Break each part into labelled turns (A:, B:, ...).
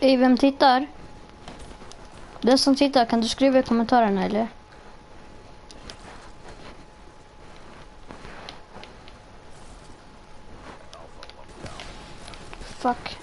A: Ey, vem tittar? Den som tittar, kan du skriva i kommentarerna eller? Fuck.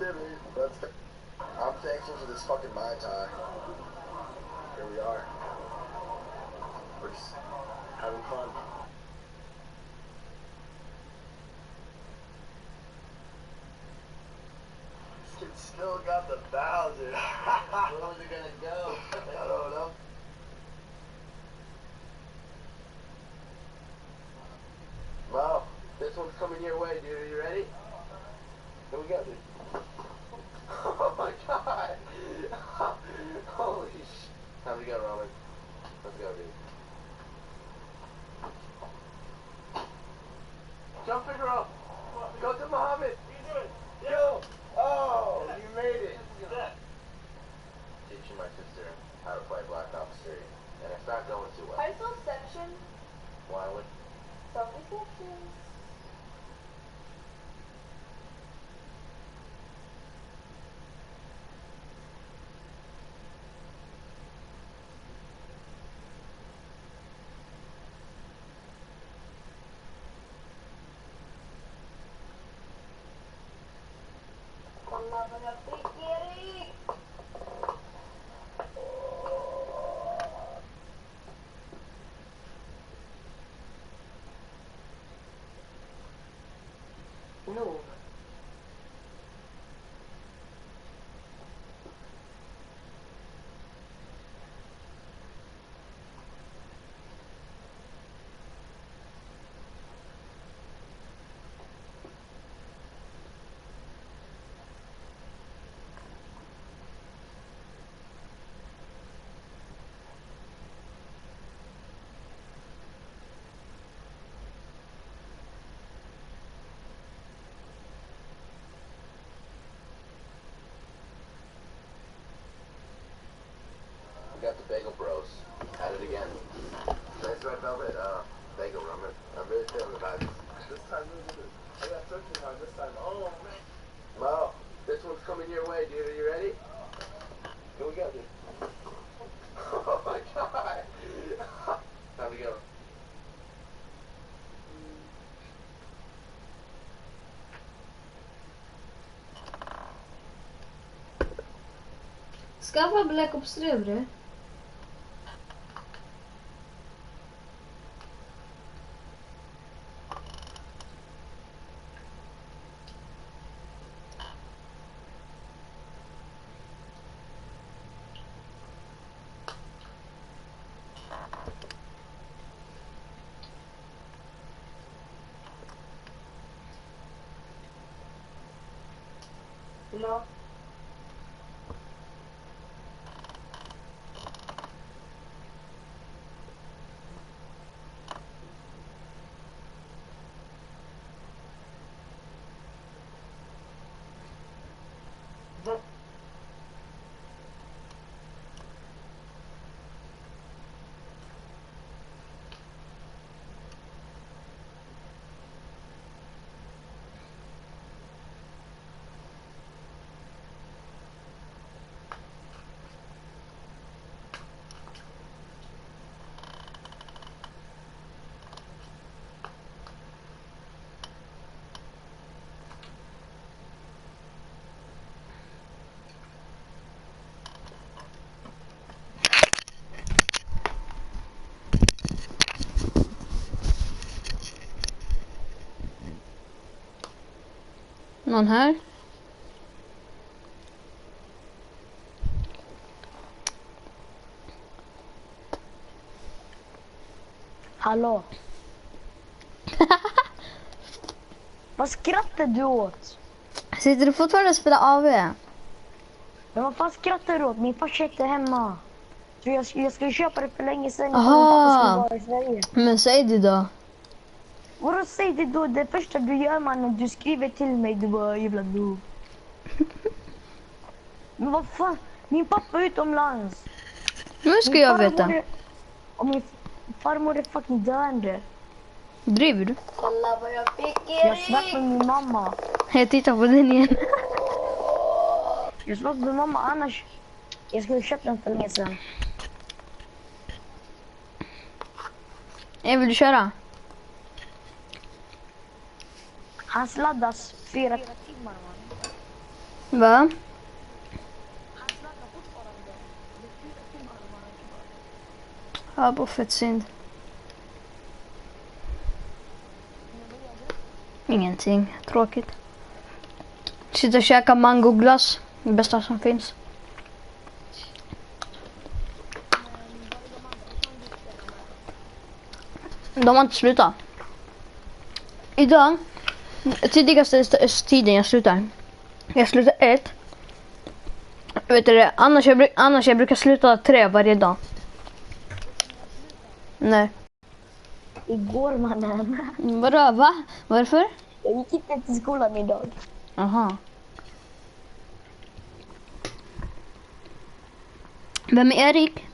B: I'm thankful for this fucking Mai Tai. Here we are. We're just having fun. This kid still got the Bowser. Where was it gonna go? I don't know. Mo, this one's coming your way, dude. Are you ready? Here we go, dude. Oh my god! Holy sh! Time to go, Roman. Let's go, dude. Jump the girl! Go to Muhammad! What are you doing? Yo! Oh! You made it! Teaching my sister how to play Black Ops 3. And it's not going too well.
C: I saw section.
B: Why would...
C: So many sections. Kolla vad jag fick, Erik! No.
B: We got the Bagel Bros. At it again. Nice red velvet bagel Roman. I'm really feeling the vibes. This time, I got searching hard this time. Oh, man. Mo, this one's coming your way, dude. Are you ready? Here we go, dude. Oh my god! Time to go.
A: Skaffa Black Ops 3, bre.
C: No.
A: Någon här?
D: Hallå? Vad skrattar du åt?
A: Sitter du fortfarande och spelar AV?
D: Men vad fan skrattar du åt? Min farsa är hemma. Så jag skulle köpa det för länge sedan.
A: Aha.
D: Min pappa skulle vara i Sverige.
A: Men säg det då.
D: Vadå säg det då? Det första du gör mannen, du skriver till mig, du bara jävla noob. Men vad fan? Min pappa är utomlands.
A: Nu ska jag veta.
D: Och min farmor är fucking döende.
A: Driver du?
C: Kolla vad jag fick,
D: Jag
C: Erik!
D: snackar med min mamma.
A: Jag tittar på den igen.
D: Jag snackar med mamma, annars... Jag skulle köpa den för länge sedan.
A: Vill du köra?
D: Han sladdas 4 timmar, man.
A: Va?
D: Han snackar fortfarande. Det är 4 timmar och han kvar.
A: Ja, på fett synd.
D: Men vad gör du?
A: Ingenting. Tråkigt. Sitta och käka mangoglass. Det bästa som finns.
D: Men var är de andra som du spelar med då?
A: De har inte slutat. Idag, tidigaste tiden jag slutar. Jag slutar 1. Vet du det? Annars jag brukar sluta 3 varje dag. Nej.
D: Igår mannen.
A: Vadå? Va? Varför?
D: Jag gick inte till skolan idag.
A: Aha. Vem är Erik?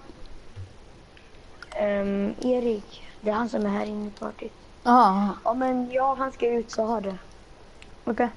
D: Erik. Det är han som är här inne i partyt.
A: Aha.
D: Ja men han ska ut så har det.
A: Okej.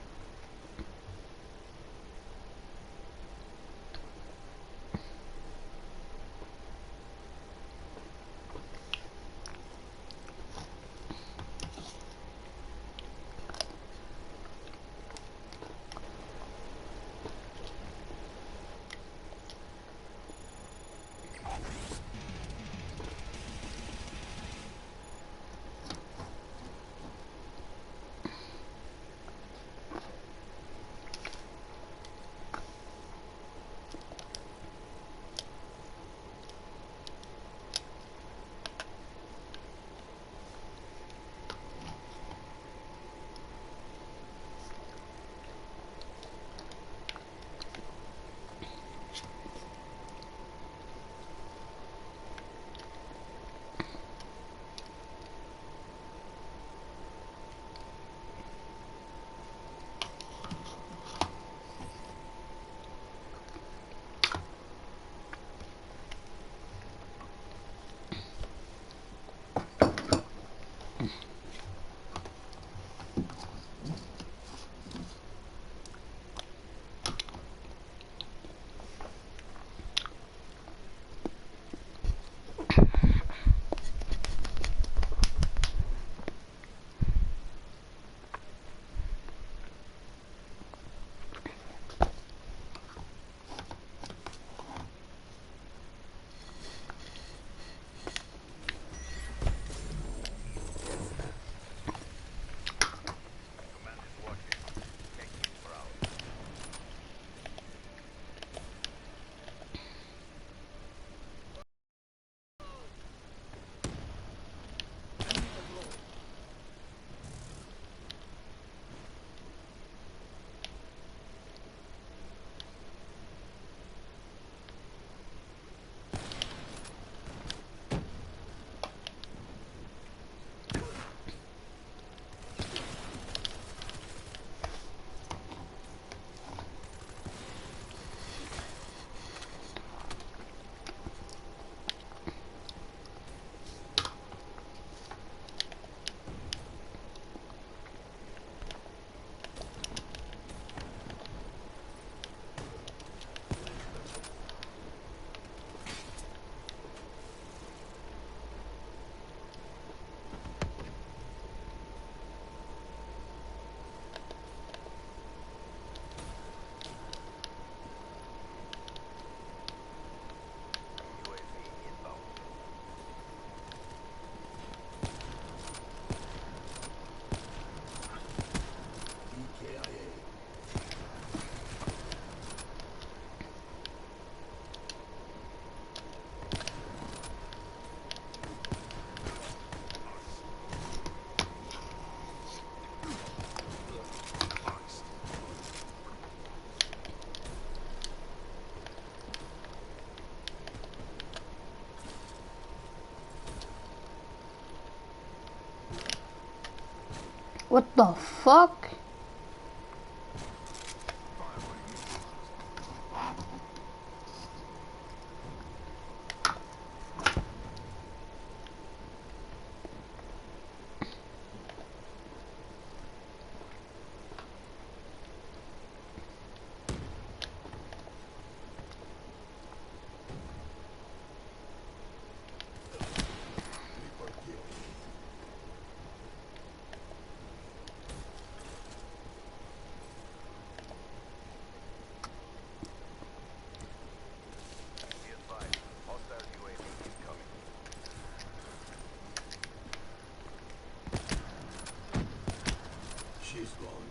A: What the fuck?
B: She's gone.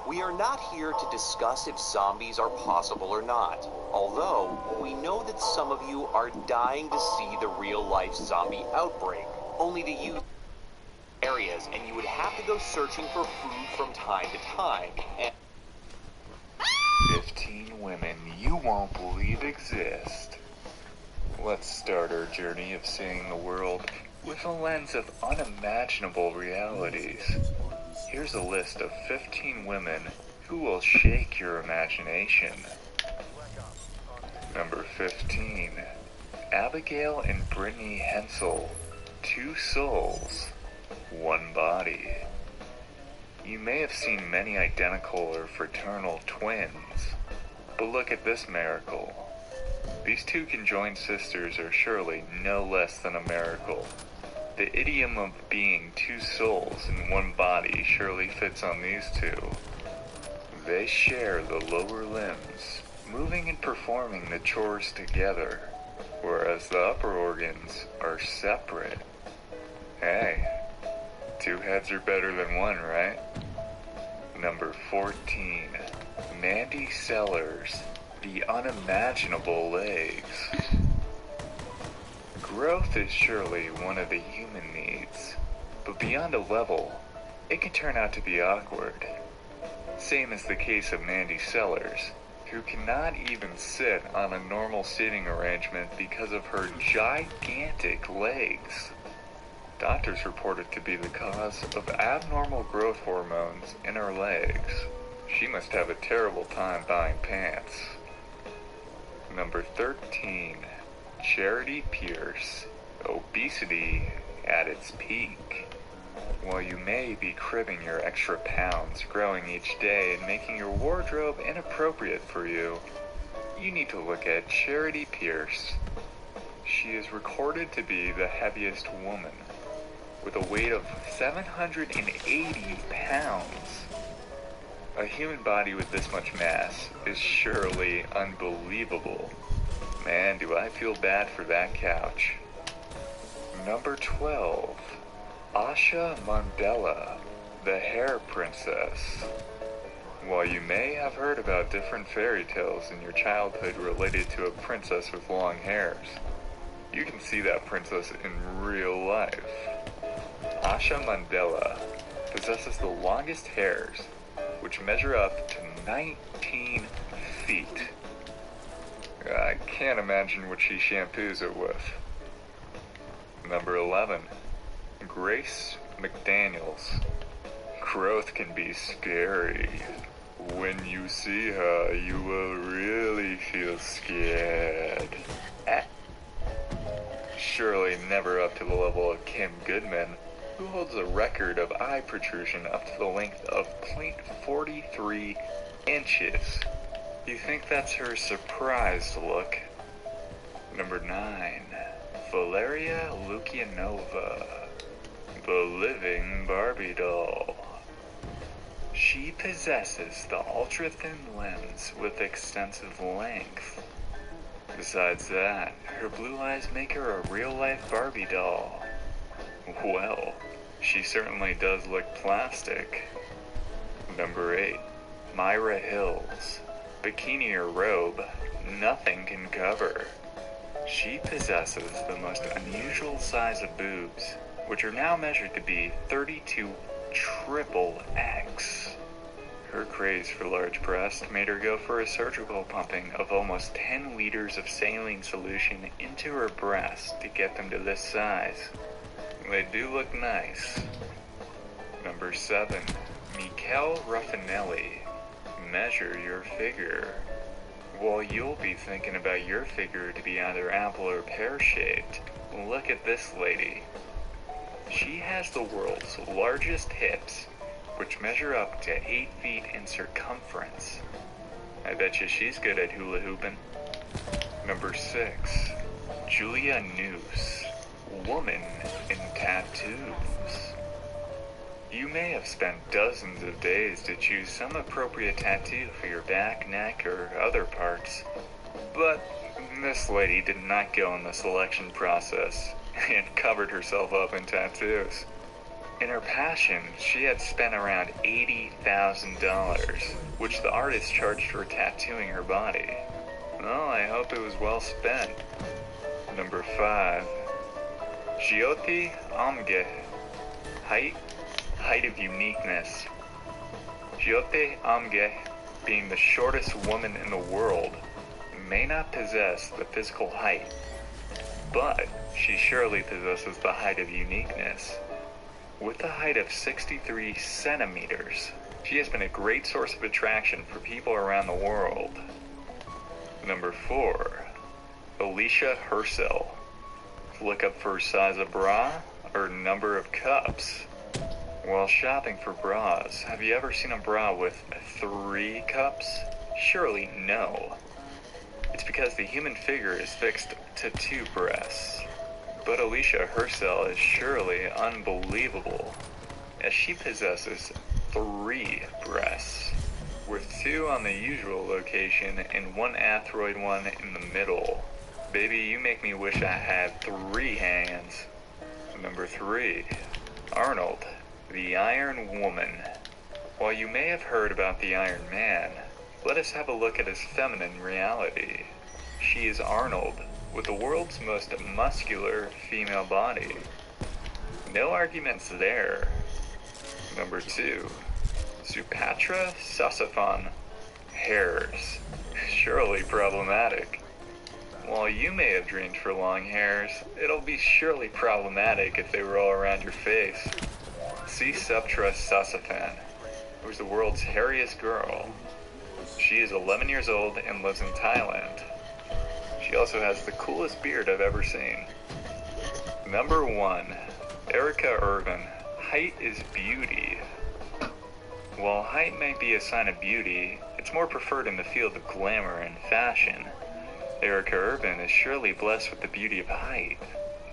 E: We are not here to discuss if zombies are possible or not, although we know that some of you are dying to see the real-life zombie outbreak, only to use areas, and you would have to go searching for food from time to time, and
F: 15 women you won't believe exist. Let's start our journey of seeing the world with a lens of unimaginable realities. Here's a list of 15 women who will shake your imagination. Number 15. Abigail and Brittany Hensel. 2 souls, 1 body. You may have seen many identical or fraternal twins, but look at this miracle. These 2 conjoined sisters are surely no less than a miracle. The idiom of being 2 souls in 1 body surely fits on these 2. They share the lower limbs, moving and performing the chores together, whereas the upper organs are separate. Hey, 2 heads are better than 1, right? Number 14. Mandy Sellers, the unimaginable legs. Growth is surely one of the human needs, but beyond a level, it can turn out to be awkward. Same as the case of Mandy Sellers, who cannot even sit on a normal seating arrangement because of her gigantic legs. Doctors report it to be the cause of abnormal growth hormones in her legs. She must have a terrible time buying pants. Number 13. Charity Pierce. Obesity at its peak. While you may be cribbing your extra pounds, growing each day, and making your wardrobe inappropriate for you, you need to look at Charity Pierce. She is recorded to be the heaviest woman, with a weight of 780 pounds. A human body with this much mass is surely unbelievable. Man, do I feel bad for that couch. Number 12. Asha Mandela, the Hair Princess. While you may have heard about different fairy tales in your childhood related to a princess with long hairs, you can see that princess in real life. Asha Mandela possesses the longest hairs, which measure up to 19 feet. I can't imagine what she shampoos it with. Number 11. Grace McDaniels. Growth can be scary. When you see her, you will really feel scared. Surely never up to the level of Kim Goodman, who holds a record of eye protrusion up to the length of 0.43 inches. You think that's her surprised look? Number 9. Valeria Lukianova, the living Barbie doll. She possesses the ultra-thin limbs with extensive length. Besides that, her blue eyes make her a real-life Barbie doll. Well, she certainly does look plastic. Number 8. Myra Hills. Bikini or robe, nothing can cover. She possesses the most unusual size of boobs, which are now measured to be 32 triple X. Her craze for large breasts made her go for a surgical pumping of almost 10 liters of saline solution into her breasts to get them to this size. They do look nice. Number 7. Mikel Raffinelli. Measure your figure. While you'll be thinking about your figure to be either apple or pear-shaped, look at this lady. She has the world's largest hips, which measure up to 8 feet in circumference. I bet you she's good at hula hooping. Number 6. Julia Noose. Woman in tattoos. You may have spent dozens of days to choose some appropriate tattoo for your back, neck, or other parts, but this lady did not go in the selection process and covered herself up in tattoos. In her passion, she had spent around $80,000, which the artist charged for tattooing her body. Well, I hope it was well spent. Number 5. Jyoti Amge. Height of uniqueness. Jyoti Amge, being the shortest woman in the world, may not possess the physical height, but she surely possesses the height of uniqueness. With a height of 63 centimeters, she has been a great source of attraction for people around the world. Number 4. Alicia Herself. Look up for size of bra or number of cups. While shopping for bras, have you ever seen a bra with 3 cups? Surely no. It's because the human figure is fixed to 2 breasts. But Alicia Herself is surely unbelievable, as she possesses 3 breasts, with 2 on the usual location and 1 atheroid one in the middle. Baby, you make me wish I had 3 hands. Number 3. Arnold, the Iron Woman. While you may have heard about the Iron Man, let us have a look at his feminine reality. She is Arnold, with the world's most muscular female body. No arguments there. Number 2. Supatra Sasaphon. Hairs. Surely problematic. While you may have dreamed for long hairs, it'll be surely problematic if they roll around your face. See Suptra Sasaphon, who's the world's hairiest girl. She is 11 years old and lives in Thailand. She also has the coolest beard I've ever seen. Number 1. Erica Irvin. Height is beauty. While height may be a sign of beauty, it's more preferred in the field of glamour and fashion. Erica Irvin is surely blessed with the beauty of height.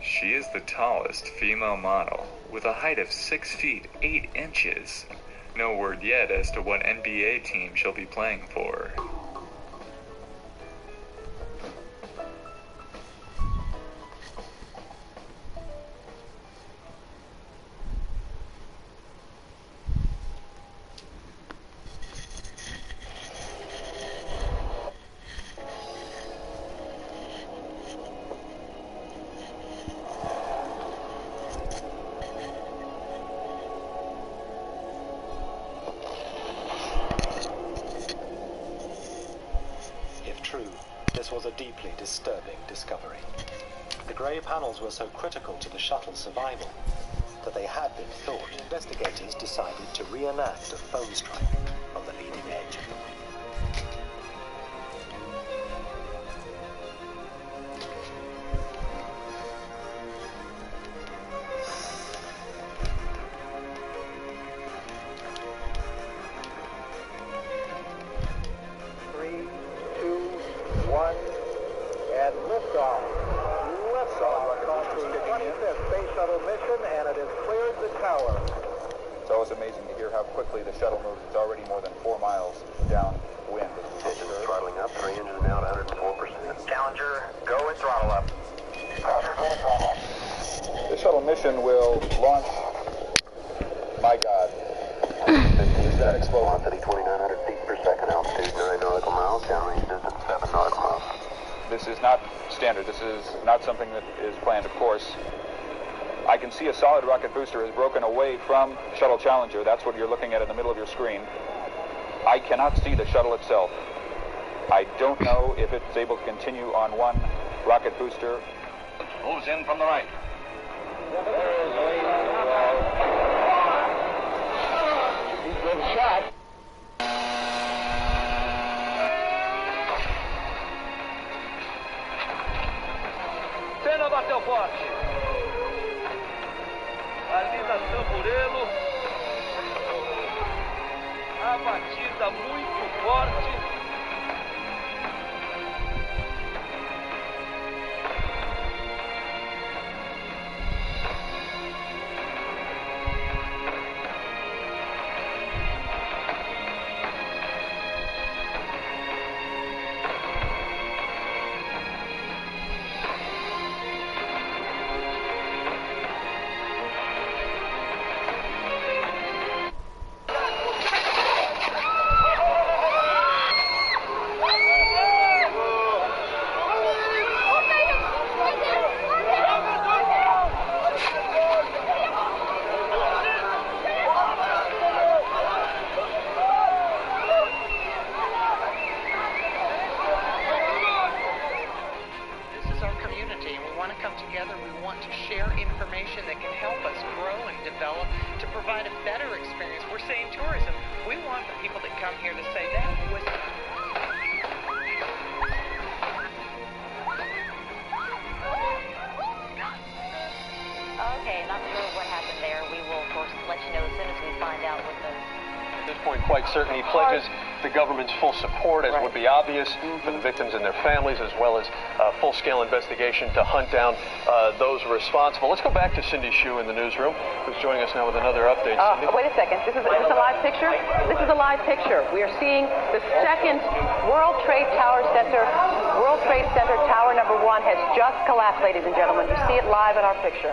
F: She is the tallest female model, with a height of 6 feet 8 inches. No word yet as to what NBA team she'll be playing for.
G: This was a deeply disturbing discovery. The grey panels were so critical to the shuttle's survival that they had been thought. Investigators decided to reenact a foam strike on the leading edge.
B: And liftoff. Liftoff on the 25th Space Shuttle mission, and it has cleared the tower.
H: It's always amazing to hear how quickly the shuttle moves. It's already more than 4 miles downwind.
B: Engines throttling up, 3 engines now at 104%.
E: Challenger, go and throttle up.
H: The shuttle mission will launch. My God. Is that explosion?
B: Velocity 2,900 feet per second, altitude 9 nautical miles, downrange distance 7 nautical miles.
H: This is not standard. This is not something that is planned, of course. I can see a solid rocket booster has broken away from Shuttle Challenger. That's what you're looking at in the middle of your screen. I cannot see the shuttle itself. I don't know if it's able to continue on one rocket booster.
I: Moves in from the right.
B: Good shot.
I: Cena bateu forte. Ali na Tamburelo. A batida muito forte.
J: a better experience. We're saying tourism. We want the people that come here to say that was...
K: Okay, not sure what happened there. We will, of course, let you know as soon as we find out what the...
L: At this point, quite certain he pledges the government's full support, as would be obvious, for the victims and their families, as well as a full-scale investigation to hunt down those responsible. Let's go back to Cindy Hsu in the newsroom, who's joining us now with another update. Cindy?
M: Wait a second. Is this a live picture? This is a live picture. We are seeing the second World Trade Center tower number 1 has just collapsed, ladies and gentlemen. You see it live in our picture.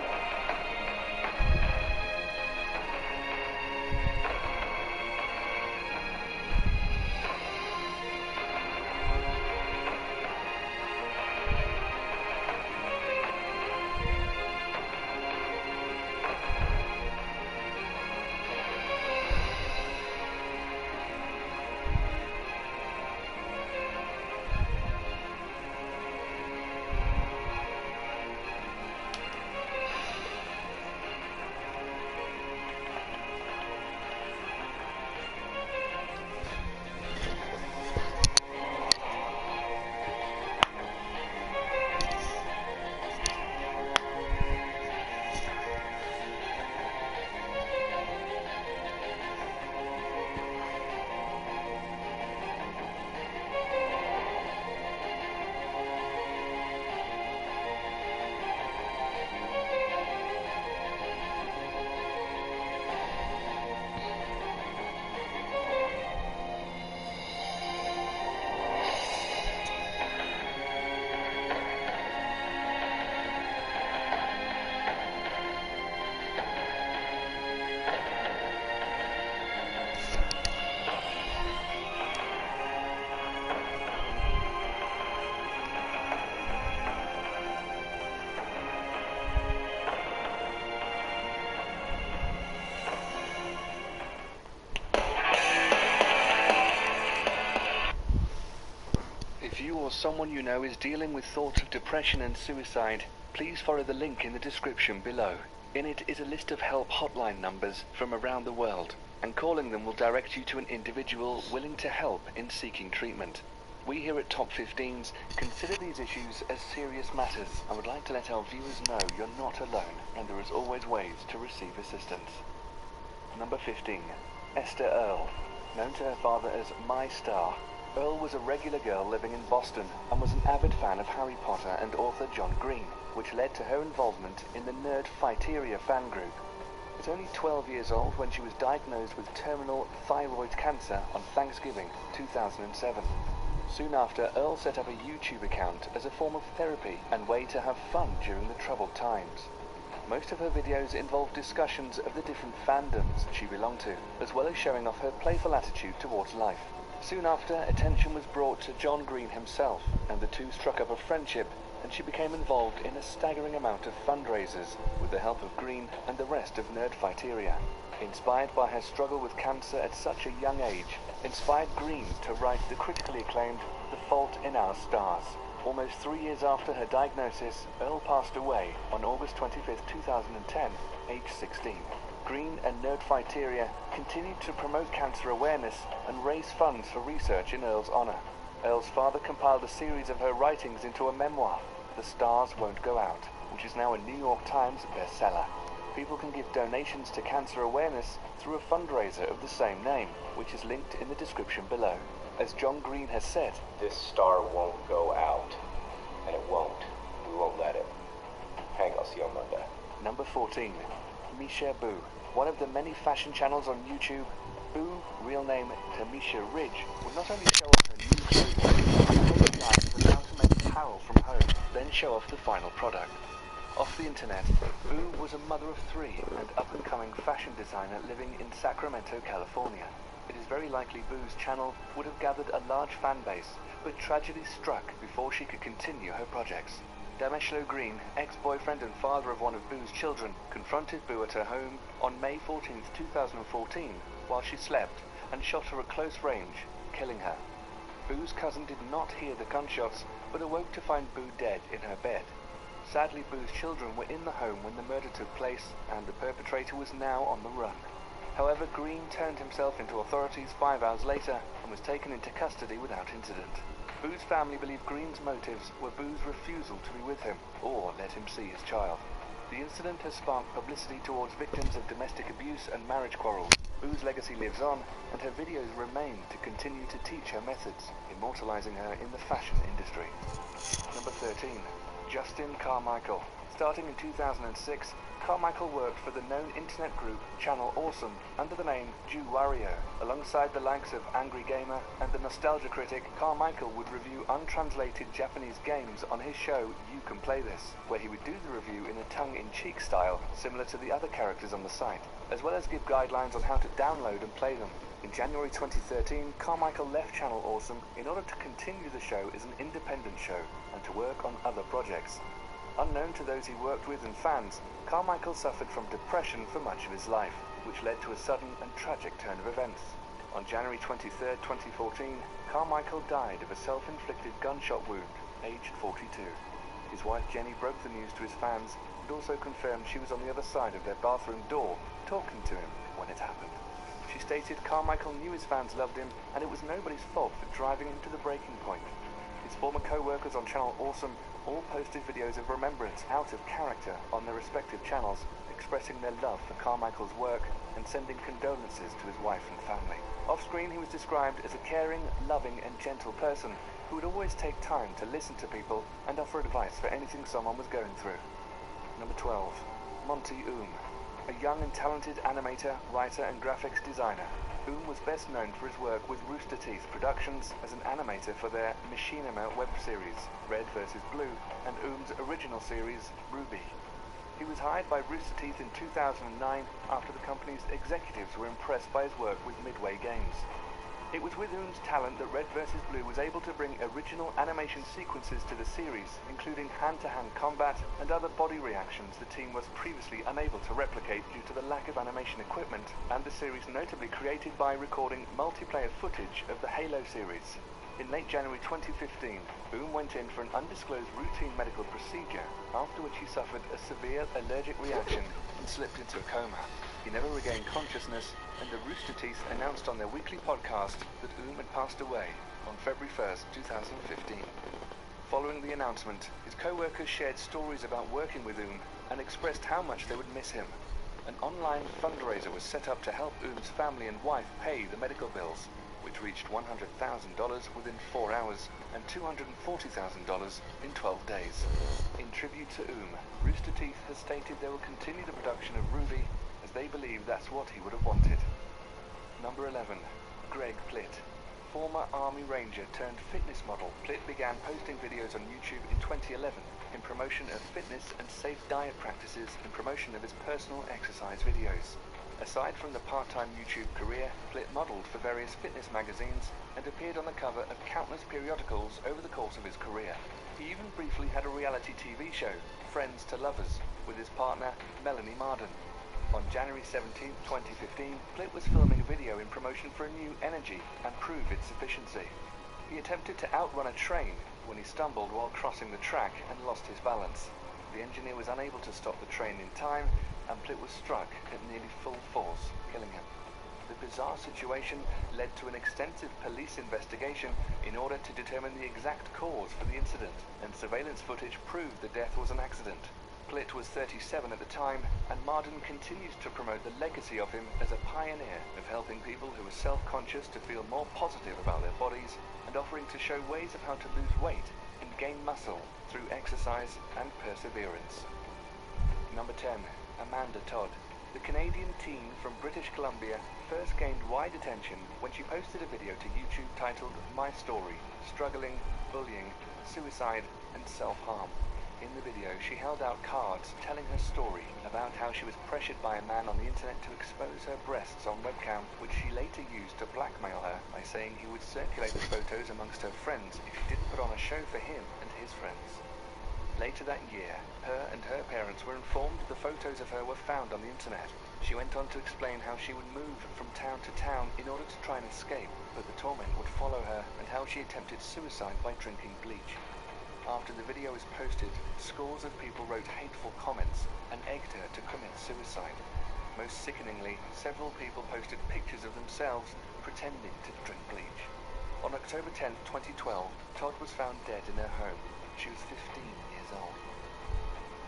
N: Or someone you know is dealing with thoughts of depression and suicide, please follow the link in the description below. In it is a list of help hotline numbers from around the world, and calling them will direct you to an individual willing to help in seeking treatment. We here at Top 15s consider these issues as serious matters and would like to let our viewers know you're not alone and there is always ways to receive assistance. Number 15. Esther Earle, known to her father as My Star. Earle was a regular girl living in Boston and was an avid fan of Harry Potter and author John Green, which led to her involvement in the Nerdfighteria fan group. At only 12 years old when she was diagnosed with terminal thyroid cancer on Thanksgiving 2007. Soon after, Earle set up a YouTube account as a form of therapy and way to have fun during the troubled times. Most of her videos involved discussions of the different fandoms she belonged to, as well as showing off her playful attitude towards life. Soon after, attention was brought to John Green himself, and the two struck up a friendship, and she became involved in a staggering amount of fundraisers with the help of Green and the rest of Nerdfighteria. Inspired by her struggle with cancer at such a young age, inspired Green to write the critically acclaimed The Fault in Our Stars. Almost 3 years after her diagnosis, Earle passed away on August 25, 2010, age 16. Green and Nerdfighteria continued to promote cancer awareness and raise funds for research in Earle's honor. Earle's father compiled a series of her writings into a memoir, The Stars Won't Go Out, which is now a New York Times bestseller. People can give donations to cancer awareness through a fundraiser of the same name, which is linked in the description below. As John Green has said,
O: this star won't go out, and it won't. We won't let it. Hank, I'll see you on Monday.
N: Number 14. Misha Boo. One of the many fashion channels on YouTube, Boo, real name Tamisha Ridge, would not only show off her new clothing, but also how to make apparel from home, then show off the final product. Off the internet, Boo was a mother of 3 and up-and-coming fashion designer living in Sacramento, California. It is very likely Boo's channel would have gathered a large fan base, but tragedy struck before she could continue her projects. Dameshlo Green, ex-boyfriend and father of one of Boo's children, confronted Boo at her home on May 14, 2014, while she slept, and shot her at close range, killing her. Boo's cousin did not hear the gunshots, but awoke to find Boo dead in her bed. Sadly, Boo's children were in the home when the murder took place, and the perpetrator was now on the run. However, Green turned himself into authorities 5 hours later and was taken into custody without incident. Boo's family believe Green's motives were Boo's refusal to be with him or let him see his child. The incident has sparked publicity towards victims of domestic abuse and marriage quarrels. Boo's legacy lives on, and her videos remain to continue to teach her methods, immortalizing her in the fashion industry. Number 13. Justin Carmichael. Starting in 2006, Carmichael worked for the known internet group Channel Awesome under the name Jew Warrior. Alongside the likes of Angry Gamer and the Nostalgia Critic, Carmichael would review untranslated Japanese games on his show You Can Play This, where he would do the review in a tongue-in-cheek style, similar to the other characters on the site, as well as give guidelines on how to download and play them. In January 2013, Carmichael left Channel Awesome in order to continue the show as an independent show and to work on other projects. Unknown to those he worked with and fans, Carmichael suffered from depression for much of his life, which led to a sudden and tragic turn of events. On January 23, 2014, Carmichael died of a self-inflicted gunshot wound, aged 42. His wife Jenny broke the news to his fans and also confirmed she was on the other side of their bathroom door, talking to him when it happened. She stated Carmichael knew his fans loved him and it was nobody's fault for driving him to the breaking point. His former co-workers on Channel Awesome all posted videos of remembrance out of character on their respective channels, expressing their love for Carmichael's work and sending condolences to his wife and family. Off-screen, he was described as a caring, loving and gentle person who would always take time to listen to people and offer advice for anything someone was going through. Number 12. Monty Oum. A young and talented animator, writer and graphics designer, Oum was best known for his work with Rooster Teeth Productions as an animator for their Machinima web series, Red vs. Blue, and Oum's original series, Ruby. He was hired by Rooster Teeth in 2009 after the company's executives were impressed by his work with Midway Games. It was with Oum's talent that Red vs. Blue was able to bring original animation sequences to the series, including hand-to-hand combat and other body reactions the team was previously unable to replicate due to the lack of animation equipment, and the series notably created by recording multiplayer footage of the Halo series. In late January 2015, Oum went in for an undisclosed routine medical procedure, after which he suffered a severe allergic reaction and slipped into a coma. He never regained consciousness, and the Rooster Teeth announced on their weekly podcast that Oum had passed away on February 1st, 2015. Following the announcement, his co-workers shared stories about working with Oum and expressed how much they would miss him. An online fundraiser was set up to help Oum's family and wife pay the medical bills, which reached $100,000 within 4 hours and $240,000 in 12 days. In tribute to Oum, Rooster Teeth has stated they will continue the production of Ruby as they believe that's what he would have wanted. Number 11. Greg Plitt. Former Army Ranger turned fitness model, Plitt began posting videos on YouTube in 2011 in promotion of fitness and safe diet practices and promotion of his personal exercise videos. Aside from the part-time YouTube career, Plitt modeled for various fitness magazines and appeared on the cover of countless periodicals over the course of his career. He even briefly had a reality TV show, Friends to Lovers, with his partner, Melanie Marden. On January 17, 2015, Plitt was filming a video in promotion for a new energy and prove its efficiency. He attempted to outrun a train when he stumbled while crossing the track and lost his balance. The engineer was unable to stop the train in time, and Plitt was struck at nearly full force, killing him. The bizarre situation led to an extensive police investigation in order to determine the exact cause for the incident, and surveillance footage proved the death was an accident. Plitt was 37 at the time, and Marden continues to promote the legacy of him as a pioneer of helping people who are self-conscious to feel more positive about their bodies and offering to show ways of how to lose weight and gain muscle through exercise and perseverance. Number 10. Amanda Todd. The Canadian teen from British Columbia first gained wide attention when she posted a video to YouTube titled My Story, Struggling, Bullying, Suicide and Self-Harm. In the video, she held out cards telling her story about how she was pressured by a man on the internet to expose her breasts on webcam, which she later used to blackmail her by saying he would circulate the photos amongst her friends if she didn't put on a show for him and his friends. Later that year, her and her parents were informed the photos of her were found on the internet. She went on to explain how she would move from town to town in order to try and escape, but the torment would follow her, and how she attempted suicide by drinking bleach. After the video was posted, scores of people wrote hateful comments and egged her to commit suicide. Most sickeningly, several people posted pictures of themselves pretending to drink bleach. On October 10, 2012, Todd was found dead in her home. She was 15 years old.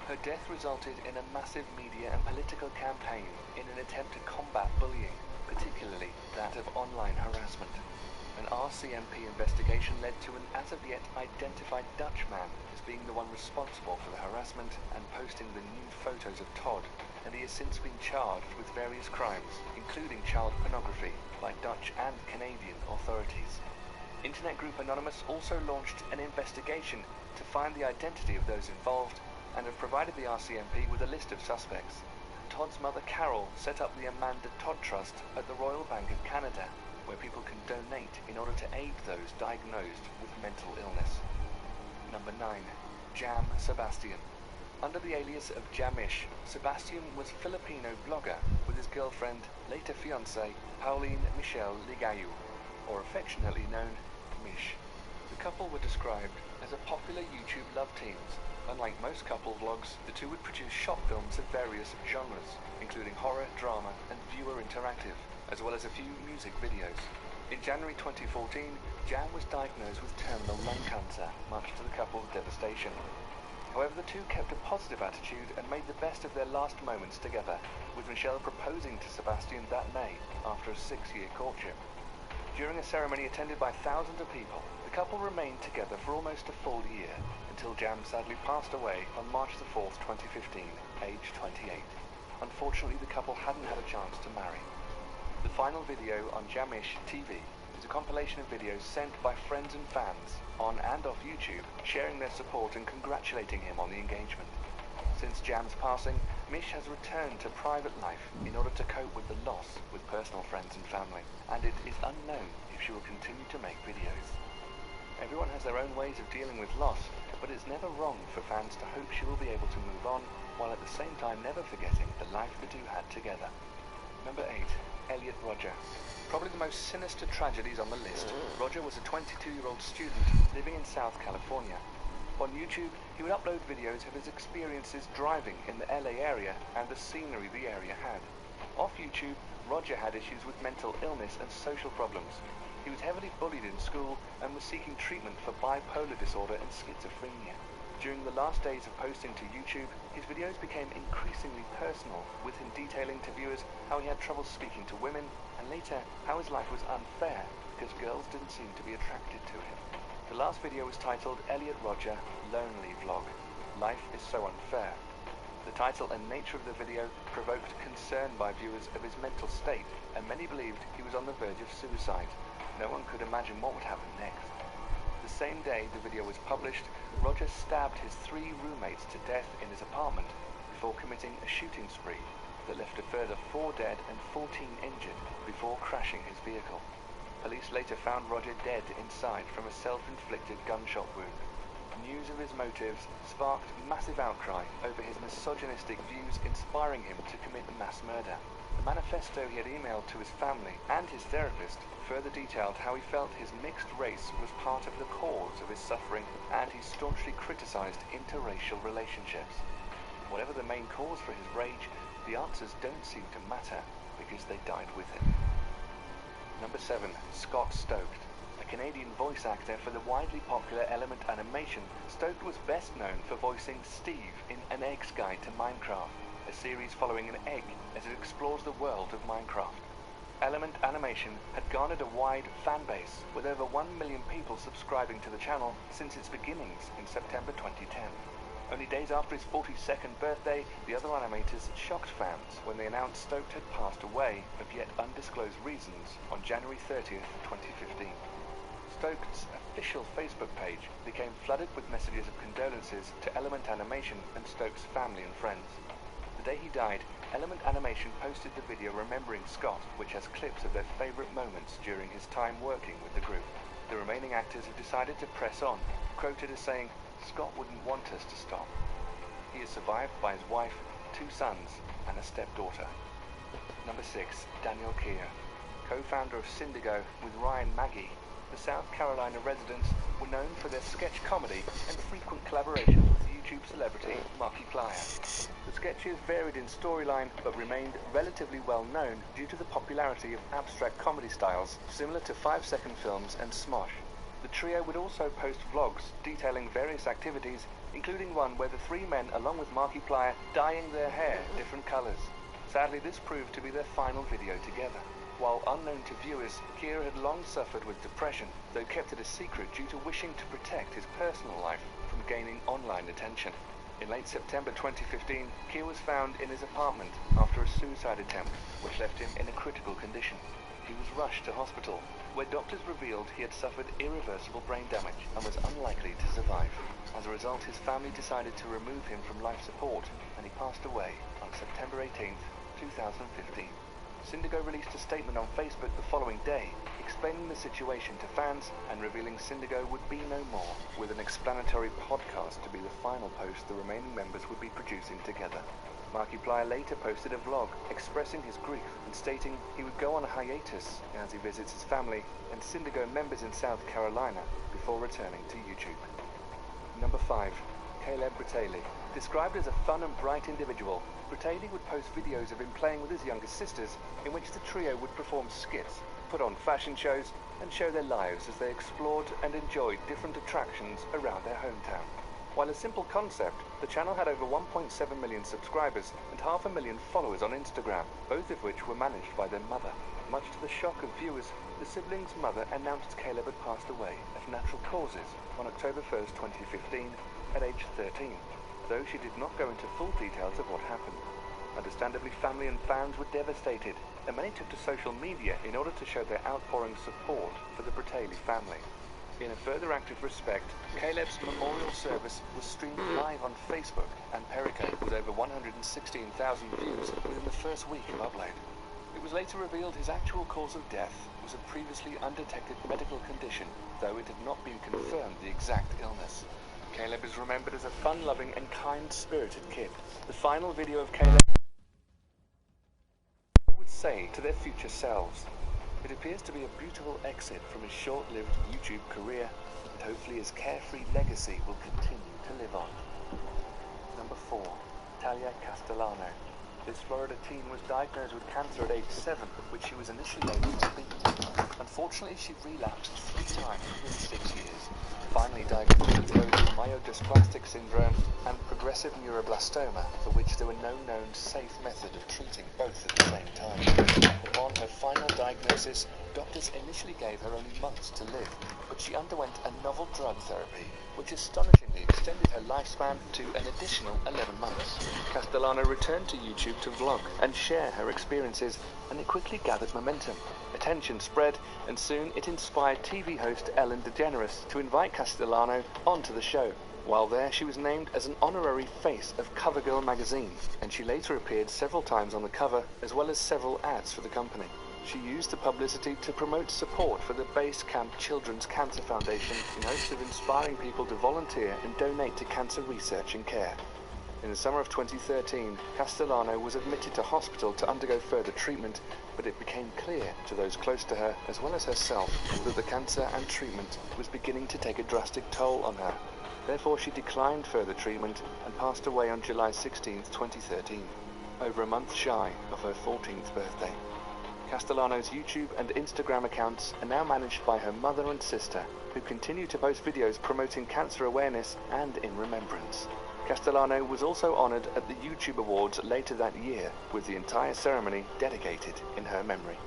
N: Her death resulted in a massive media and political campaign in an attempt to combat bullying, particularly that of online harassment. An RCMP investigation led to an as-of-yet identified Dutch man as being the one responsible for the harassment and posting the nude photos of Todd, and he has since been charged with various crimes, including child pornography, by Dutch and Canadian authorities. Internet group Anonymous also launched an investigation to find the identity of those involved and have provided the RCMP with a list of suspects. Todd's mother Carol set up the Amanda Todd Trust at the Royal Bank of Canada, where people can donate in order to aid those diagnosed with mental illness. Number 9. Jam Sebastian. Under the alias of Jamish, Sebastian was a Filipino blogger with his girlfriend, later fiancée, Pauline Michelle Ligayu, or affectionately known Mish. The couple were described as a popular YouTube love teams. Unlike most couple vlogs, the two would produce short films of various genres, including horror, drama, and viewer interactive, as well as a few music videos. In January 2014, Jam was diagnosed with terminal lung cancer, much to the couple's devastation. However, the two kept a positive attitude and made the best of their last moments together, with Michelle proposing to Sebastian that May, after a 6-year courtship. During a ceremony attended by thousands of people, the couple remained together for almost a full year, until Jam sadly passed away on March 4, 2015, aged 28. Unfortunately, the couple hadn't had a chance to marry. The final video on Jamish TV is a compilation of videos sent by friends and fans on and off YouTube, sharing their support and congratulating him on the engagement. Since Jam's passing, Mish has returned to private life in order to cope with the loss with personal friends and family, and it is unknown if she will continue to make videos. Everyone has their own ways of dealing with loss, but it's never wrong for fans to hope she will be able to move on, while at the same time never forgetting the life the two had together. Number 8. Elliot Rodger. Probably the most sinister tragedies on the list, Rodger was a 22-year-old student living in South California. On YouTube, he would upload videos of his experiences driving in the LA area and the scenery the area had. Off YouTube, Rodger had issues with mental illness and social problems. He was heavily bullied in school and was seeking treatment for bipolar disorder and schizophrenia. During the last days of posting to YouTube, his videos became increasingly personal, with him detailing to viewers how he had trouble speaking to women, and later how his life was unfair because girls didn't seem to be attracted to him. The last video was titled Elliot Rodger Lonely Vlog. Life is so unfair. The title and nature of the video provoked concern by viewers of his mental state, and many believed he was on the verge of suicide. No one could imagine what would happen next. The same day the video was published, Rodger stabbed his 3 roommates to death in his apartment before committing a shooting spree that left a further 4 dead and 14 injured before crashing his vehicle. Police later found Rodger dead inside from a self-inflicted gunshot wound. News of his motives sparked massive outcry over his misogynistic views, inspiring him to commit mass murder. The manifesto he had emailed to his family and his therapist further detailed how he felt his mixed race was part of the cause of his suffering, and he staunchly criticized interracial relationships. Whatever the main cause for his rage, the answers don't seem to matter because they died with him. Number 7. Scott Stoked. A Canadian voice actor for the widely popular Element animation, Stoked was best known for voicing Steve in An Egg's Guide to Minecraft, a series following an egg as it explores the world of Minecraft. Element Animation had garnered a wide fan base, with over 1 million people subscribing to the channel since its beginnings in September 2010. Only days after his 42nd birthday, the other animators shocked fans when they announced Stoked had passed away of yet undisclosed reasons on January 30th, 2015. Stoked's official Facebook page became flooded with messages of condolences to Element Animation and Stokes' family and friends. The day he died, Element Animation posted the video remembering Scott, which has clips of their favorite moments during his time working with the group. The remaining actors have decided to press on, quoted as saying, "Scott wouldn't want us to stop." He is survived by his wife, 2 sons, and a stepdaughter. Number 6. Daniel Keir. Co-founder of Syndigo with Ryan Maggie, the South Carolina residents were known for their sketch comedy and frequent collaborations with YouTube celebrity Markiplier. The sketches varied in storyline but remained relatively well known due to the popularity of abstract comedy styles similar to 5-second films and Smosh. The trio would also post vlogs detailing various activities, including one where the three men, along with Markiplier, dyeing their hair different colours. Sadly, this proved to be their final video together. While unknown to viewers, Kira had long suffered with depression, though kept it a secret due to wishing to protect his personal life from gaining online attention. In late September 2015, Kira was found in his apartment after a suicide attempt, which left him in a critical condition. He was rushed to hospital, where doctors revealed he had suffered irreversible brain damage and was unlikely to survive. As a result, his family decided to remove him from life support, and he passed away on September 18, 2015. Syndigo released a statement on Facebook the following day, explaining the situation to fans and revealing Syndigo would be no more, with an explanatory podcast to be the final post the remaining members would be producing together. Markiplier later posted a vlog expressing his grief and stating he would go on a hiatus as he visits his family and Syndigo members in South Carolina before returning to YouTube. Number 5. Caleb Bratelli. Described as a fun and bright individual, Bratelli would post videos of him playing with his younger sisters, in which the trio would perform skits, put on fashion shows, and show their lives as they explored and enjoyed different attractions around their hometown. While a simple concept, the channel had over 1.7 million subscribers and 500,000 followers on Instagram, both of which were managed by their mother. Much to the shock of viewers, the siblings' mother announced Caleb had passed away of natural causes on October 1st, 2015, at age 13, though she did not go into full details of what happened. Understandably, family and fans were devastated, and many took to social media in order to show their outpouring support for the Bratelli family. In a further act of respect, Caleb's memorial service was streamed live on Facebook and Periscope with over 116,000 views within the first week of upload. It was later revealed his actual cause of death was a previously undetected medical condition, though it had not been confirmed the exact illness. Caleb is remembered as a fun-loving and kind-spirited kid. The final video of Caleb would say to their future selves. It appears to be a beautiful exit from his short-lived YouTube career, and hopefully his carefree legacy will continue to live on. Number 4. Talia Castellano. This Florida teen was diagnosed with cancer at age 7, which she was initially able to beat. Unfortunately, she relapsed 3 times within 6 years. Finally diagnosed with both myelodysplastic syndrome and progressive neuroblastoma, for which there were no known safe method of treating both at the same time. Upon her final diagnosis, doctors initially gave her only months to live, but she underwent a novel drug therapy, which astonishingly extended her lifespan to an additional 11 months. Castellano returned to YouTube to vlog and share her experiences, and it quickly gathered momentum. Attention spread, and soon it inspired TV host Ellen DeGeneres to invite Castellano onto the show. While there, she was named as an honorary face of CoverGirl magazine, and she later appeared several times on the cover, as well as several ads for the company. She used the publicity to promote support for the Base Camp Children's Cancer Foundation in hopes of inspiring people to volunteer and donate to cancer research and care. In the summer of 2013, Castellano was admitted to hospital to undergo further treatment, but it became clear to those close to her, as well as herself, that the cancer and treatment was beginning to take a drastic toll on her. Therefore, she declined further treatment and passed away on July 16, 2013, over a month shy of her 14th birthday. Castellano's YouTube and Instagram accounts are now managed by her mother and sister, who continue to post videos promoting cancer awareness and in remembrance. Castellano was also honoured at the YouTube Awards later that year, with the entire ceremony dedicated in her memory.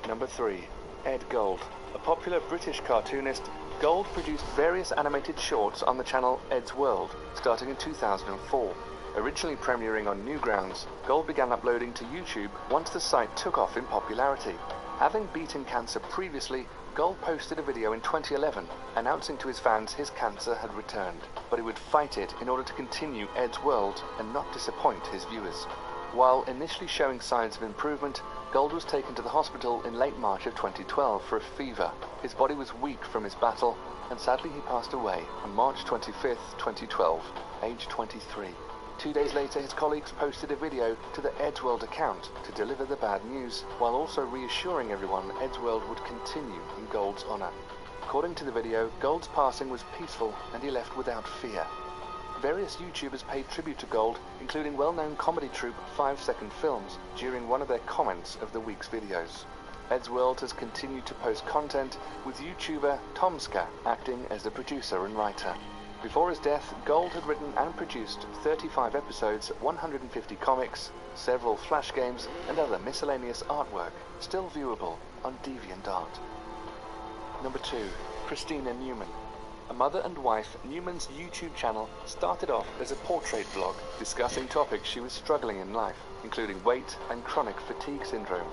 N: Number 3. Ed Gold. A popular British cartoonist, Gold produced various animated shorts on the channel Ed's World, starting in 2004. Originally premiering on Newgrounds, Gold began uploading to YouTube once the site took off in popularity. Having beaten cancer previously, Gold posted a video in 2011 announcing to his fans his cancer had returned, but he would fight it in order to continue Ed's World and not disappoint his viewers. While initially showing signs of improvement, Gold was taken to the hospital in late March of 2012 for a fever. His body was weak from his battle, and sadly he passed away on March 25, 2012, aged 23. 2 days later, his colleagues posted a video to the Ed's World account to deliver the bad news, while also reassuring everyone Ed's World would continue in Gold's honour. According to the video, Gold's passing was peaceful and he left without fear. various YouTubers paid tribute to Gold, including well-known comedy troupe 5 Second Films, during one of their comments of the week's videos. Ed's World has continued to post content, with YouTuber Tomska acting as the producer and writer. Before his death, Gold had written and produced 35 episodes, 150 comics, several flash games, and other miscellaneous artwork, still viewable on DeviantArt. Number 2. Christina Newman. A mother and wife, Newman's YouTube channel started off as a portrait vlog discussing topics she was struggling in life, including weight and chronic fatigue syndrome.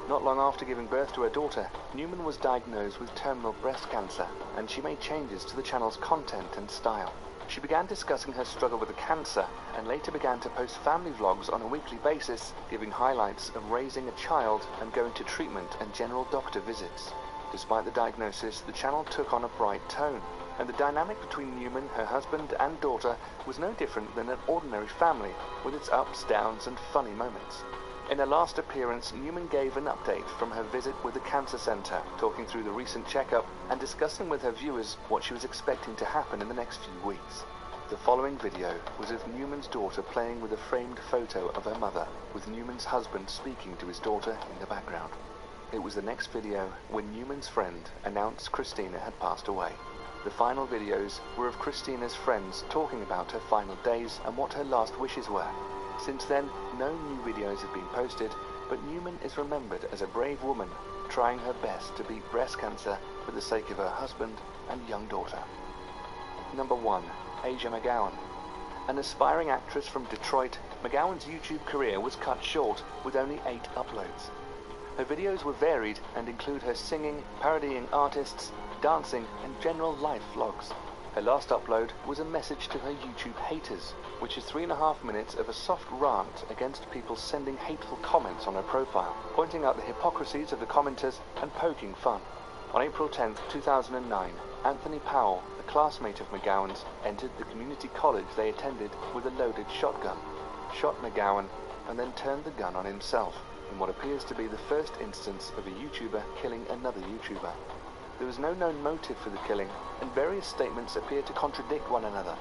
N: Not long after giving birth to her daughter, Newman was diagnosed with terminal breast cancer, and she made changes to the channel's content and style. She began discussing her struggle with the cancer, and later began to post family vlogs on a weekly basis, giving highlights of raising a child and going to treatment and general doctor visits. Despite the diagnosis, the channel took on a bright tone, and the dynamic between Newman, her husband, and daughter was no different than an ordinary family, with its ups, downs, and funny moments. In her last appearance, Newman gave an update from her visit with the cancer center, talking through the recent checkup and discussing with her viewers what she was expecting to happen in the next few weeks. The following video was of Newman's daughter playing with a framed photo of her mother, with Newman's husband speaking to his daughter in the background. It was the next video when Newman's friend announced Christina had passed away. The final videos were of Christina's friends talking about her final days and what her last wishes were. Since then, no new videos have been posted, but Newman is remembered as a brave woman trying her best to beat breast cancer for the sake of her husband and young daughter. Number 1. Asia McGowan. An aspiring actress from Detroit, McGowan's YouTube career was cut short with only 8 uploads. Her videos were varied and include her singing, parodying artists, dancing, and general life vlogs. Her last upload was a message to her YouTube haters, which is 3.5 minutes of a soft rant against people sending hateful comments on her profile, pointing out the hypocrisies of the commenters and poking fun. On April 10, 2009, Anthony Powell, a classmate of McGowan's, entered the community college they attended with a loaded shotgun, shot McGowan, and then turned the gun on himself, in what appears to be the first instance of a YouTuber killing another YouTuber. There was no known motive for the killing, and various statements appear to contradict one another.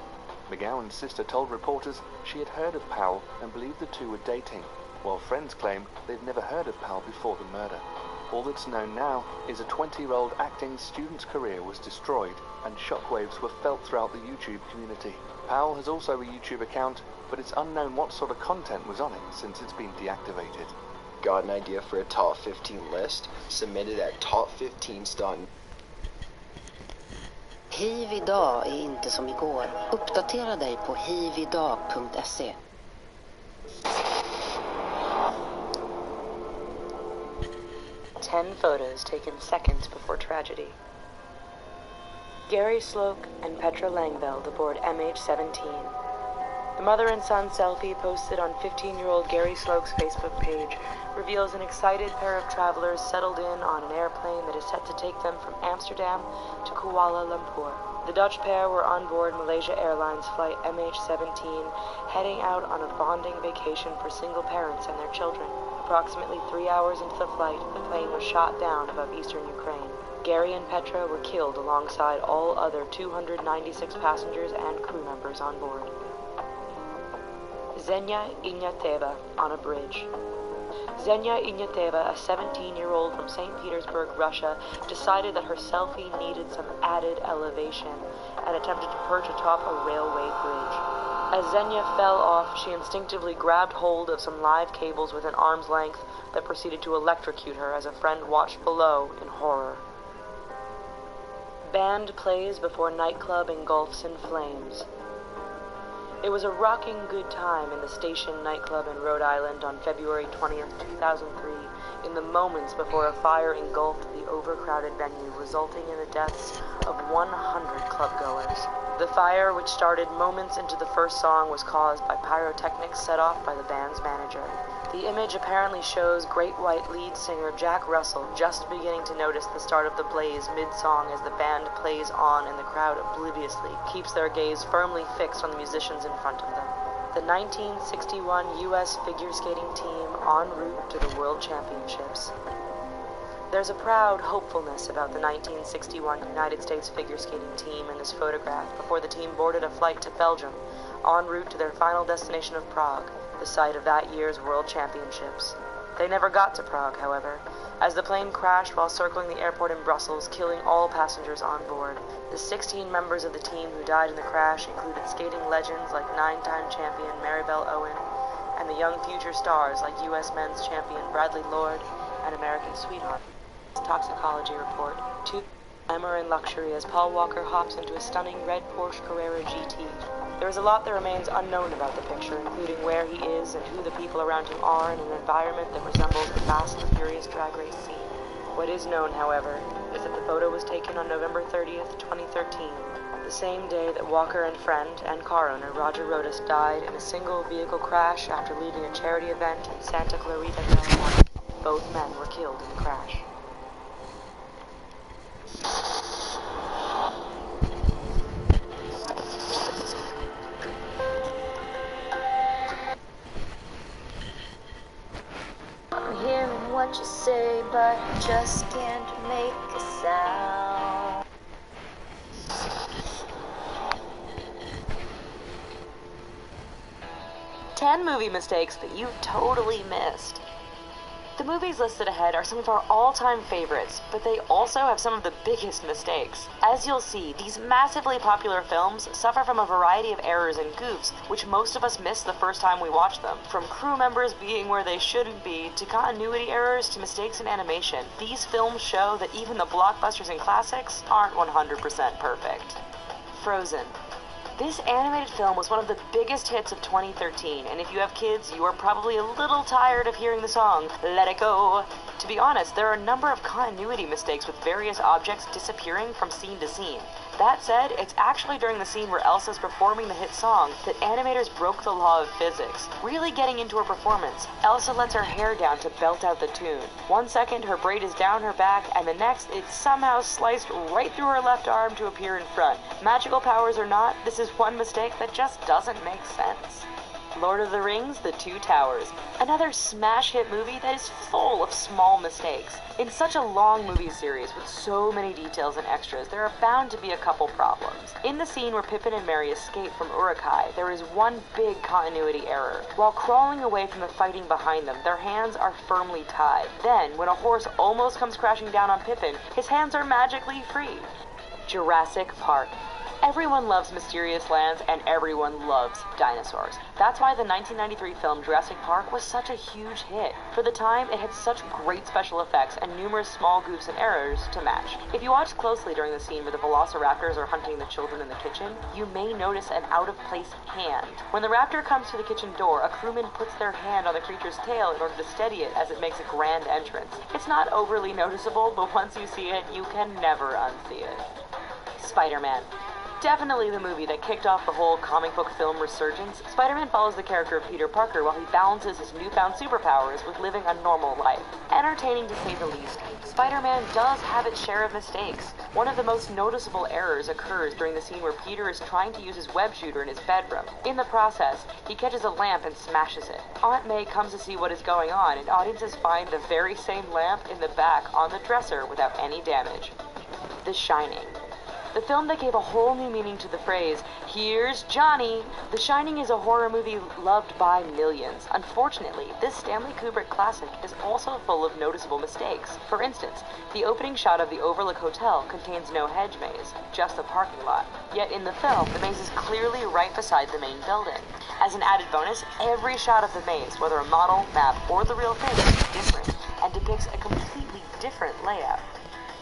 N: McGowan's sister told reporters she had heard of Powell and believed the two were dating, while friends claim they'd never heard of Powell before the murder. All that's known now is a 20-year-old acting student's career was destroyed, and shockwaves were felt throughout the YouTube community. Powell has also a YouTube account, but it's unknown what sort of content was on it since it's been deactivated.
P: Got an idea for a top 15 list? Submit it at top15.net.
Q: HIV idag är inte som igår. Uppdatera dig på hividag.se.
R: Ten photos taken seconds before tragedy. Gary Sloke and Petra Langveld aboard MH17. The mother and son selfie posted on 15-year-old Gary Sloke's Facebook page reveals an excited pair of travelers settled in on an airplane that is set to take them from Amsterdam to Kuala Lumpur. The Dutch pair were on board Malaysia Airlines flight MH17, heading out on a bonding vacation for single parents and their children. Approximately 3 hours into the flight, the plane was shot down above eastern Ukraine. Gary and Petra were killed alongside all other 296 passengers and crew members on board. Zhenya Ignateva on a bridge. Zhenya Ignateva, a 17-year-old from St. Petersburg, Russia, decided that her selfie needed some added elevation and attempted to perch atop a railway bridge. As Zhenya fell off, she instinctively grabbed hold of some live cables within arm's length that proceeded to electrocute her as a friend watched below in horror. Band plays before nightclub engulfs in flames. It was a rocking good time in the Station nightclub in Rhode Island on February 20th, 2003, in the moments before a fire engulfed the overcrowded venue, resulting in the deaths of 100 clubgoers. The fire, which started moments into the first song, was caused by pyrotechnics set off by the band's manager. The image apparently shows Great White lead singer Jack Russell just beginning to notice the start of the blaze mid-song as the band plays on and the crowd obliviously keeps their gaze firmly fixed on the musicians in front of them. The 1961 U.S. figure skating team en route to the World Championships. There's a proud hopefulness about the 1961 United States figure skating team in this photograph before the team boarded a flight to Belgium en route to their final destination of Prague, the site of that year's World Championships. They never got to Prague, however, as the plane crashed while circling the airport in Brussels, killing all passengers on board. The 16 members of the team who died in the crash included skating legends like 9-time champion Maribel Owen, and the young future stars like U.S. men's champion Bradley Lord and American sweetheart. Toxicology report. 2 glamour and luxury as Paul Walker hops into a stunning red Porsche Carrera GT. There is a lot that remains unknown about the picture, including where he is and who the people around him are in an environment that resembles the Fast and Furious drag race scene. What is known, however, is that the photo was taken on November 30th, 2013, the same day that Walker and friend and car owner Roger Rodas died in a single vehicle crash after leaving a charity event in Santa Clarita, California. Both men were killed in the crash.
C: I'm hearing what you say, but I just can't make a sound.
R: 10 movie mistakes that you totally missed. The movies listed ahead are some of our all-time favorites, but they also have some of the biggest mistakes. As you'll see, these massively popular films suffer from a variety of errors and goofs, which most of us miss the first time we watch them. From crew members being where they shouldn't be, to continuity errors, to mistakes in animation, these films show that even the blockbusters and classics aren't 100% perfect. Frozen. This animated film was one of the biggest hits of 2013, and if you have kids, you are probably a little tired of hearing the song, Let It Go. To be honest, there are a number of continuity mistakes with various objects disappearing from scene to scene. That said, it's actually during the scene where Elsa's performing the hit song that animators broke the law of physics, really getting into her performance. Elsa lets her hair down to belt out the tune. 1 second, her braid is down her back, and the next, it's somehow sliced right through her left arm to appear in front. Magical powers or not, this is one mistake that just doesn't make sense. Lord of the Rings, The Two Towers. Another smash hit movie that is full of small mistakes. In such a long movie series with so many details and extras, there are bound to be a couple problems. In the scene where Pippin and Merry escape from Uruk-hai, there is one big continuity error. While crawling away from the fighting behind them, their hands are firmly tied. Then, when a horse almost comes crashing down on Pippin, his hands are magically free. Jurassic Park. Everyone loves mysterious lands, and everyone loves dinosaurs. That's why the 1993 film Jurassic Park was such a huge hit. For the time, it had such great special effects and numerous small goofs and errors to match. If you watch closely during the scene where the velociraptors are hunting the children in the kitchen, you may notice an out-of-place hand. When the raptor comes to the kitchen door, a crewman puts their hand on the creature's tail in order to steady it as it makes a grand entrance. It's not overly noticeable, but once you see it, you can never unsee it. Spider-Man. Definitely the movie that kicked off the whole comic book film resurgence, Spider-Man follows the character of Peter Parker while he balances his newfound superpowers with living a normal life. Entertaining to say the least, Spider-Man does have its share of mistakes. One of the most noticeable errors occurs during the scene where Peter is trying to use his web shooter in his bedroom. In the process, he catches a lamp and smashes it. Aunt May comes to see what is going on, and audiences find the very same lamp in the back on the dresser without any damage. The Shining. The film that gave a whole new meaning to the phrase, "Here's Johnny." The Shining is a horror movie loved by millions. Unfortunately, this Stanley Kubrick classic is also full of noticeable mistakes. For instance, the opening shot of the Overlook Hotel contains no hedge maze, just a parking lot. Yet in the film, the maze is clearly right beside the main building. As an added bonus, every shot of the maze, whether a model, map, or the real thing, is different and depicts a completely different layout.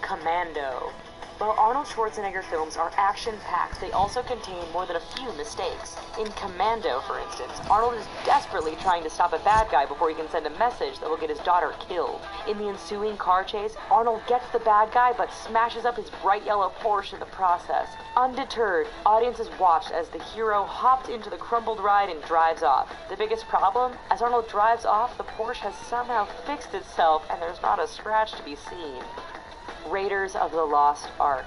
R: Commando. While Arnold Schwarzenegger films are action-packed, they also contain more than a few mistakes. In Commando, for instance, Arnold is desperately trying to stop a bad guy before he can send a message that will get his daughter killed. In the ensuing car chase, Arnold gets the bad guy but smashes up his bright yellow Porsche in the process. Undeterred, audiences watched as the hero hopped into the crumbled ride and drives off. The biggest problem? As Arnold drives off, the Porsche has somehow fixed itself and there's not a scratch to be seen. Raiders of the Lost Ark.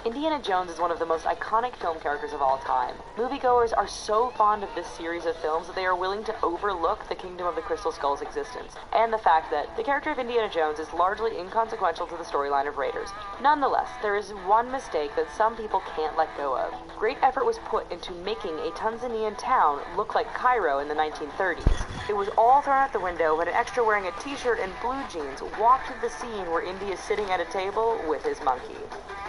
R: Indiana Jones is one of the most iconic film characters of all time. Moviegoers are so fond of this series of films that they are willing to overlook the Kingdom of the Crystal Skull's existence, and the fact that the character of Indiana Jones is largely inconsequential to the storyline of Raiders. Nonetheless, there is one mistake that some people can't let go of. Great effort was put into making a Tanzanian town look like Cairo in the 1930s. It was all thrown out the window when an extra wearing a t-shirt and blue jeans walked through the scene where Indy is sitting at a table with his monkey.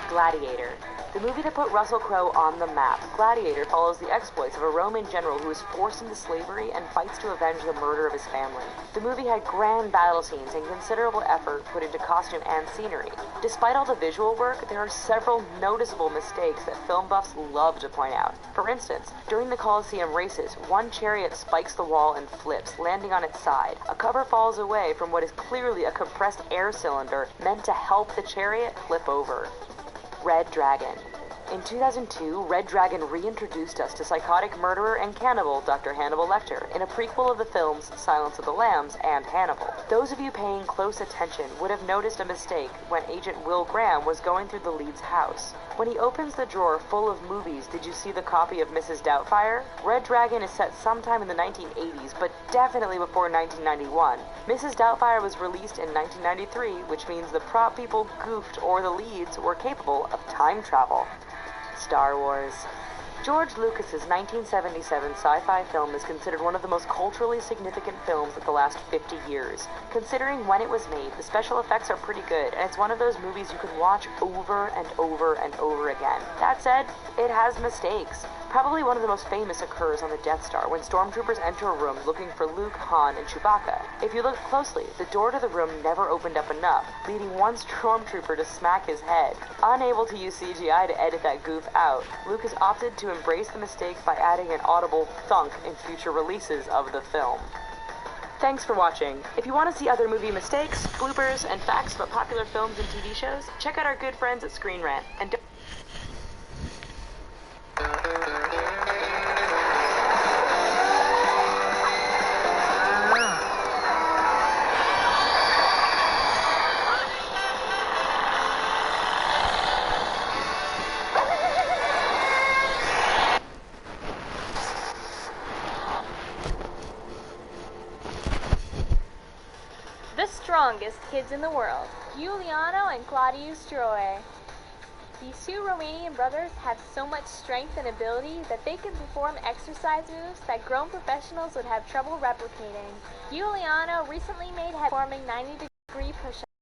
R: Gladiator. The movie that put Russell Crowe on the map. Gladiator follows the exploits of a Roman general who is forced into slavery and fights to avenge the murder of his family. The movie had grand battle scenes and considerable effort put into costume and scenery. Despite all the visual work, there are several noticeable mistakes that film buffs love to point out. For instance, during the Colosseum races, one chariot spikes the wall and flips, landing on its side. A cover falls away from what is clearly a compressed air cylinder meant to help the chariot flip over. Red Dragon. In 2002, Red Dragon reintroduced us to psychotic murderer and cannibal Dr. Hannibal Lecter in a prequel of the films Silence of the Lambs and Hannibal. Those of you paying close attention would have noticed a mistake when Agent Will Graham was going through the lead's house. When he opens the drawer full of movies, did you see the copy of Mrs. Doubtfire? Red Dragon is set sometime in the 1980s, but definitely before 1991. Mrs. Doubtfire was released in 1993, which means the prop people goofed or the leads were capable of time travel. Star Wars. George Lucas's 1977 sci-fi film is considered one of the most culturally significant films of the last 50 years. Considering when it was made, the special effects are pretty good, and it's one of those movies you can watch over and over and over again. That said, it has mistakes. Probably one of the most famous occurs on the Death Star when stormtroopers enter a room looking for Luke, Han, and Chewbacca. If you look closely, the door to the room never opened up enough, leading one stormtrooper to smack his head. Unable to use CGI to edit that goof out, Lucas opted to embrace the mistake by adding an audible thunk in future releases of the film. Thanks for watching. If you want to see other movie mistakes, bloopers, and facts about popular films and TV shows, check out our good friends at Screen Rant. And don't
S: The strongest kids in the world, Giuliano and Claudius Troy. These two Romanian brothers have so much strength and ability that they can perform exercise moves that grown professionals would have trouble replicating. Giuliano recently made performing 90-degree push-ups.